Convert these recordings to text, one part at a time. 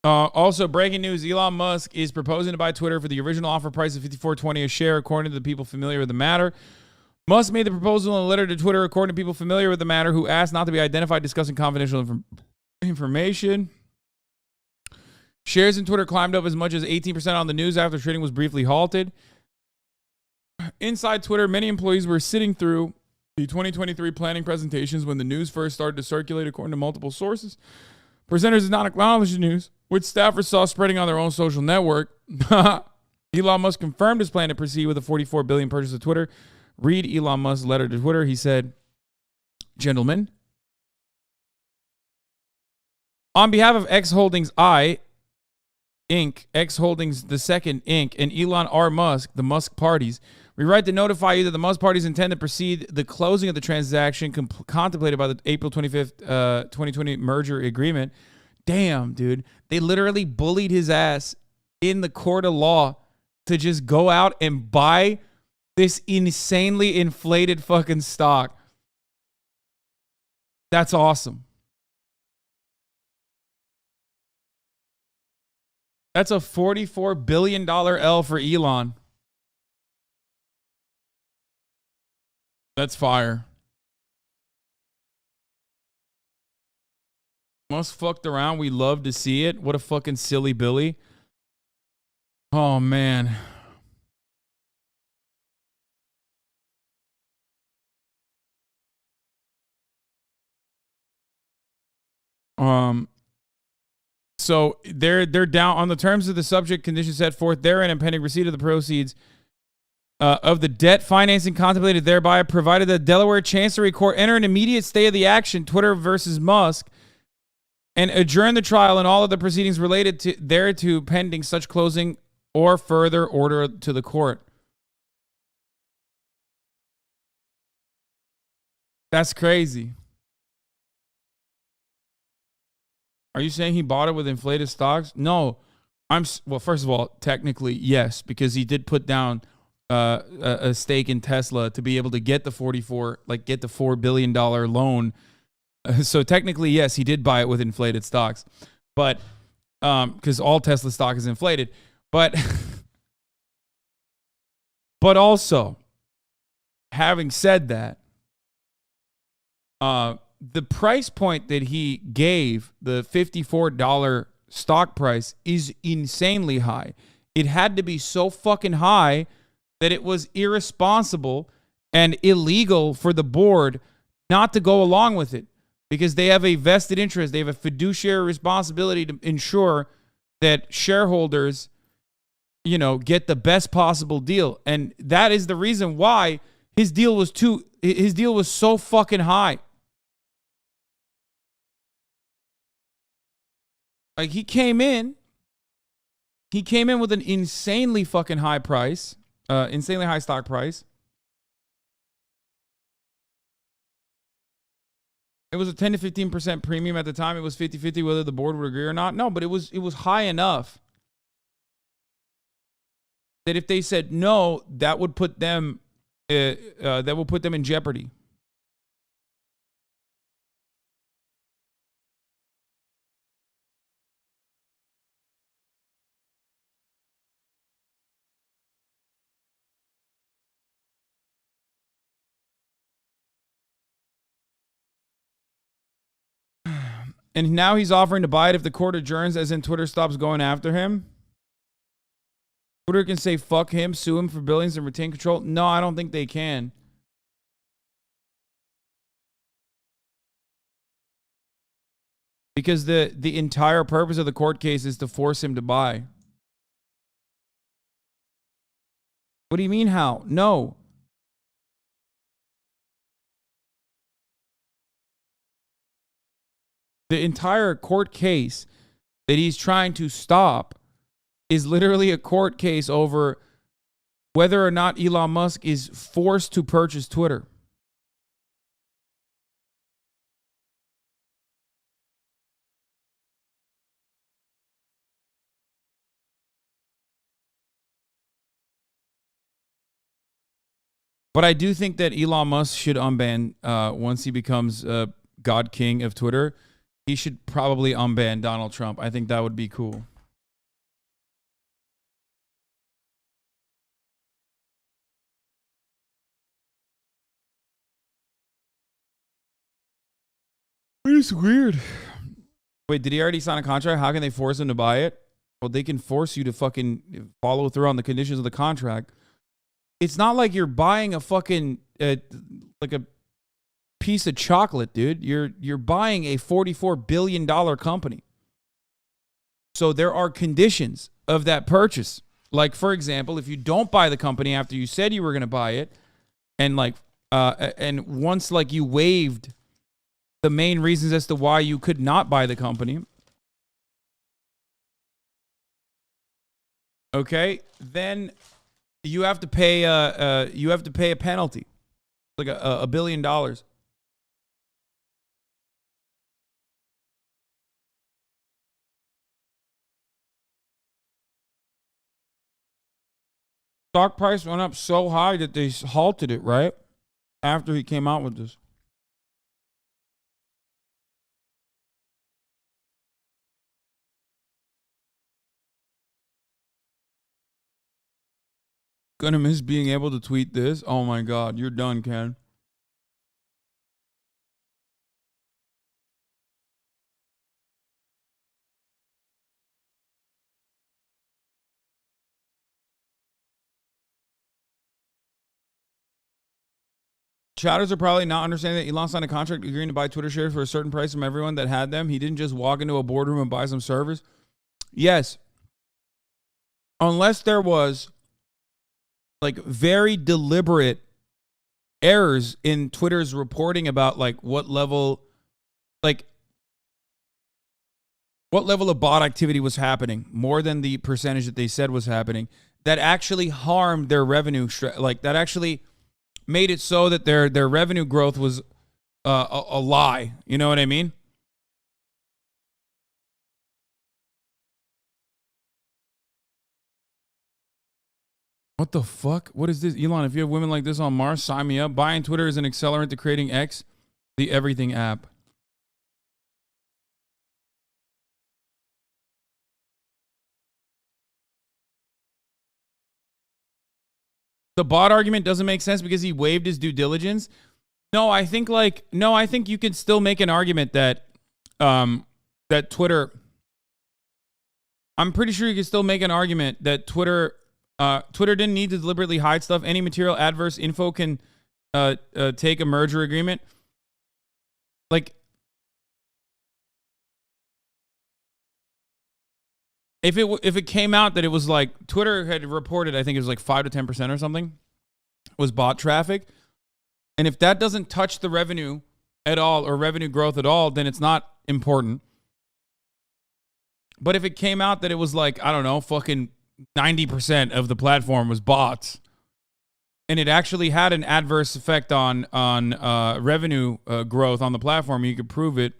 Also, breaking news: Elon Musk is proposing to buy Twitter for the original offer price of $54.20 a share, according to the people familiar with the matter. Musk made the proposal in a letter to Twitter, according to people familiar with the matter, who asked not to be identified, discussing confidential information. Shares in Twitter climbed up as much as 18% on the news after trading was briefly halted. Inside Twitter, many employees were sitting through the 2023 planning presentations when the news first started to circulate, according to multiple sources. Presenters did not acknowledge the news, which staffers saw spreading on their own social network. Elon Musk confirmed his plan to proceed with a $44 billion purchase of Twitter. Read Elon Musk's letter to Twitter. He said, "Gentlemen, on behalf of X Holdings I, Inc., X Holdings the Second, Inc., and Elon R. Musk, the Musk parties, we write to notify you that the Musk parties intend to proceed the closing of the transaction contemplated by the April 25th, 2020 merger agreement." Damn, dude. They literally bullied his ass in the court of law to just go out and buy this insanely inflated fucking stock. That's awesome. That's a $44 billion L for Elon. That's fire. Musk fucked around. We love to see it. What a fucking silly Billy. Oh, man. So they're down on the terms of the subject conditions set forth therein and pending receipt of the proceeds of the debt financing contemplated thereby, provided the Delaware Chancery Court enter an immediate stay of the action, Twitter versus Musk, and adjourn the trial and all of the proceedings related to thereto pending such closing or further order to the court. That's crazy. Are you saying he bought it with inflated stocks? No. Well, first of all, technically, yes, because he did put down a stake in Tesla to be able to get the $4 billion loan. So technically, yes, he did buy it with inflated stocks, but because all Tesla stock is inflated, but also, having said that, the price point that he gave, the $54 stock price, is insanely high. It had to be so fucking high that it was irresponsible and illegal for the board not to go along with it, because they have a vested interest. They have a fiduciary responsibility to ensure that shareholders, get the best possible deal. And that is the reason why his deal was so fucking high. Like, he came in with an insanely fucking high price, insanely high stock price. It was a 10 to 15% premium at the time. It was 50-50 whether the board would agree or not. No, but it was high enough that if they said no, that would put them in jeopardy. And now he's offering to buy it if the court adjourns, as in Twitter stops going after him. Twitter can say fuck him, sue him for billions, and retain control. No, I don't think they can. Because the entire purpose of the court case is to force him to buy. What do you mean how? No. The entire court case that he's trying to stop is literally a court case over whether or not Elon Musk is forced to purchase Twitter. But I do think that Elon Musk should unban once he becomes God King of Twitter. he should probably unban Donald Trump. I think that would be cool. It's weird. Wait, did he already sign a contract? How can they force him to buy it? Well, they can force you to fucking follow through on the conditions of the contract. It's not like you're buying a fucking like a piece of chocolate, dude. You're buying a $44 billion company. So there are conditions of that purchase. Like, for example, if you don't buy the company after you said you were going to buy it, and and once like you waived the main reasons as to why you could not buy the company, okay, then you have to pay a penalty, like $1 billion. Stock price went up so high that they halted it right after he came out with this. Gonna miss being able to tweet this. Oh my God, you're done, Ken. Chatters are probably not understanding that Elon signed a contract agreeing to buy Twitter shares for a certain price from everyone that had them. He didn't just walk into a boardroom and buy some servers. Yes. Unless there was like very deliberate errors in Twitter's reporting about like what level of bot activity was happening more than the percentage that they said was happening that actually harmed their revenue, like that actually made it so that their revenue growth was a lie. You know what I mean? What the fuck? What is this? Elon, if you have women like this on Mars, sign me up. Buying Twitter is an accelerant to creating X, the everything app. The bot argument doesn't make sense because he waived his due diligence. I think you can still make an argument that that Twitter, I'm pretty sure you can still make an argument that Twitter didn't need to deliberately hide stuff. Any material adverse info can take a merger agreement. Like, if it came out that it was like Twitter had reported, I think it was like 5 to 10% or something was bot traffic, and if that doesn't touch the revenue at all or revenue growth at all, then it's not important. But if it came out that it was like, I don't know, fucking 90% of the platform was bots, and it actually had an adverse effect on revenue growth on the platform, you could prove it.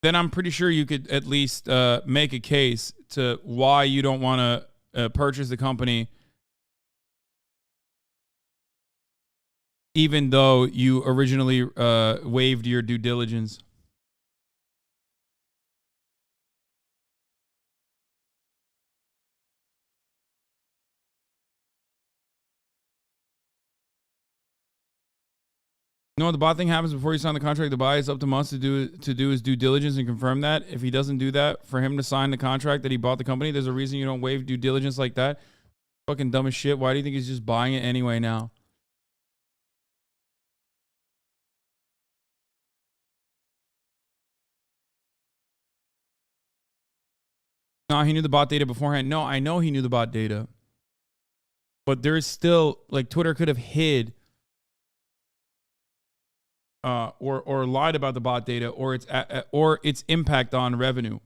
Then I'm pretty sure you could at least make a case to why you don't want to purchase the company, even though you originally waived your due diligence. No, the bot thing happens before you sign the contract to buy. It's up to Musk to do his due diligence and confirm that. If he doesn't do that, for him to sign the contract that he bought the company, there's a reason you don't waive due diligence like that. Fucking dumb as shit. Why do you think he's just buying it anyway now? No, he knew the bot data beforehand. No, I know he knew the bot data. But there is still, like, Twitter could have hid or lied about the bot data or its impact on revenue.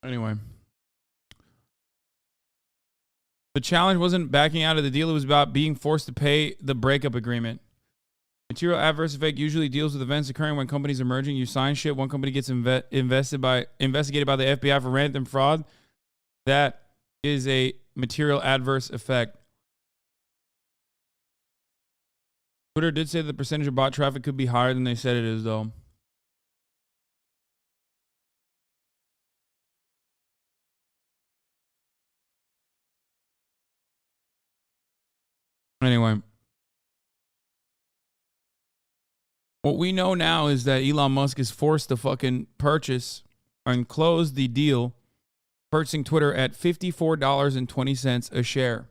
Anyway. The challenge wasn't backing out of the deal. It was about being forced to pay the breakup agreement. Material adverse effect usually deals with events occurring when companies are merging. You sign shit. One company gets investigated by the FBI for random fraud. That is a material adverse effect. Twitter did say the percentage of bot traffic could be higher than they said it is, though. Anyway. What we know now is that Elon Musk is forced to fucking purchase and close the deal, purchasing Twitter at $54.20 a share.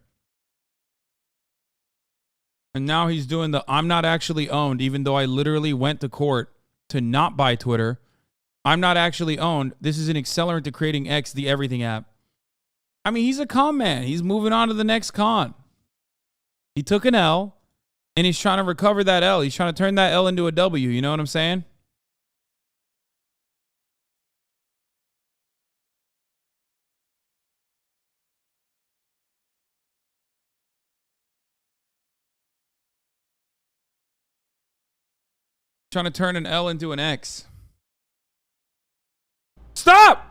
And now he's doing the I'm not actually owned, even though I literally went to court to not buy Twitter. I'm not actually owned. This is an accelerant to creating X, the everything app. I mean, he's a con man. He's moving on to the next con. He took an L. And he's trying to recover that L. He's trying to turn that L into a W. You know what I'm saying? Trying to turn an L into an X. Stop!